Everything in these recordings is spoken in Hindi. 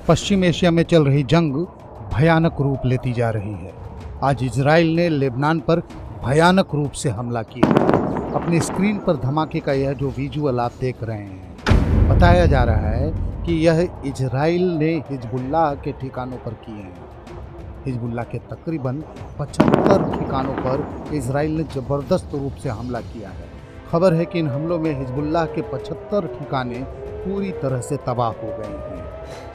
पश्चिम एशिया में चल रही जंग भयानक रूप लेती जा रही है। आज इजराइल ने लेबनान पर भयानक रूप से हमला किया। अपनी स्क्रीन पर धमाके का यह जो विजुअल आप देख रहे हैं, बताया जा रहा है कि यह इजराइल ने हिजबुल्लाह के ठिकानों पर किए हैं। हिजबुल्लाह के तकरीबन 75 ठिकानों पर इजराइल ने ज़बरदस्त रूप से हमला किया है। खबर है कि इन हमलों में हिजबुल्लाह के 75 ठिकाने पूरी तरह से तबाह हो गए हैं।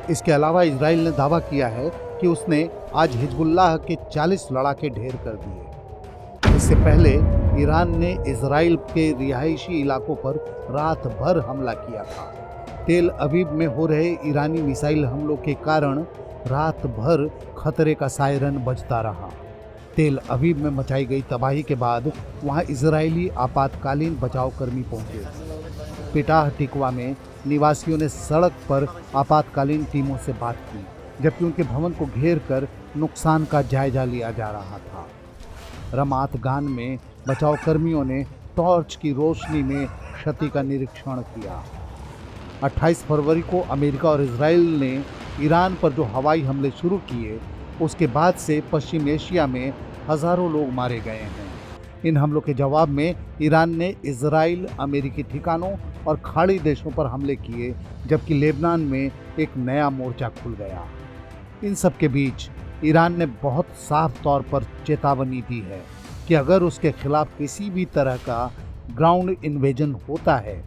इसके अलावा इजराइल ने दावा किया है कि उसने आज हिजबुल्लाह के 40 लड़ाके ढेर कर दिए। इससे पहले ईरान ने इजराइल के रिहायशी इलाकों पर रात भर हमला किया था। तेल अवीव में हो रहे ईरानी मिसाइल हमलों के कारण रात भर खतरे का सायरन बजता रहा। तेल अवीव में मचाई गई तबाही के बाद वहां इजरायली आपातकालीन बचाव कर्मी पहुंचे। पिटाह टिकवा में निवासियों ने सड़क पर आपातकालीन टीमों से बात की, जबकि उनके भवन को घेर कर नुकसान का जायजा लिया जा रहा था। रमात गान में बचाव कर्मियों ने टॉर्च की रोशनी में क्षति का निरीक्षण किया। 28 फरवरी को अमेरिका और इजराइल ने ईरान पर जो हवाई हमले शुरू किए, उसके बाद से पश्चिम एशिया में हजारों लोग मारे गए हैं। इन हमलों के जवाब में ईरान ने इजराइल, अमेरिकी ठिकानों और खाड़ी देशों पर हमले किए, जबकि लेबनान में एक नया मोर्चा खुल गया। इन सब के बीच ईरान ने बहुत साफ तौर पर चेतावनी दी है कि अगर उसके खिलाफ किसी भी तरह का ग्राउंड इन्वेजन होता है,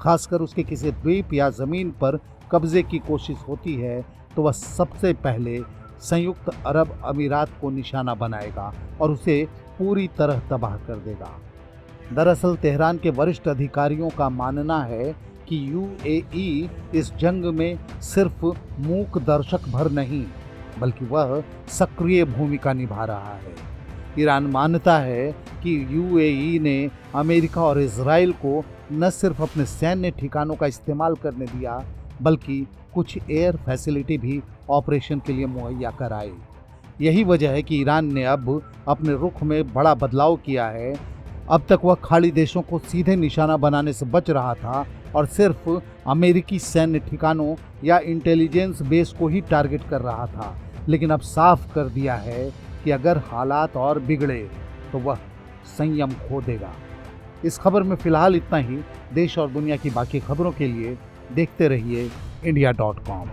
खासकर उसके किसी द्वीप या ज़मीन पर कब्जे की कोशिश होती है, तो वह सबसे पहले संयुक्त अरब अमीरात को निशाना बनाएगा और उसे पूरी तरह तबाह कर देगा। दरअसल तेहरान के वरिष्ठ अधिकारियों का मानना है कि यूएई इस जंग में सिर्फ मूक दर्शक भर नहीं, बल्कि वह सक्रिय भूमिका निभा रहा है। ईरान मानता है कि यूएई ने अमेरिका और इजराइल को न सिर्फ अपने सैन्य ठिकानों का इस्तेमाल करने दिया, बल्कि कुछ एयर फैसिलिटी भी ऑपरेशन के लिए मुहैया कराई। यही वजह है कि ईरान ने अब अपने रुख में बड़ा बदलाव किया है। अब तक वह खाड़ी देशों को सीधे निशाना बनाने से बच रहा था और सिर्फ अमेरिकी सैन्य ठिकानों या इंटेलिजेंस बेस को ही टारगेट कर रहा था, लेकिन अब साफ कर दिया है कि अगर हालात और बिगड़े तो वह संयम खो देगा। इस खबर में फिलहाल इतना ही। देश और दुनिया की बाकी खबरों के लिए देखते रहिए India.com।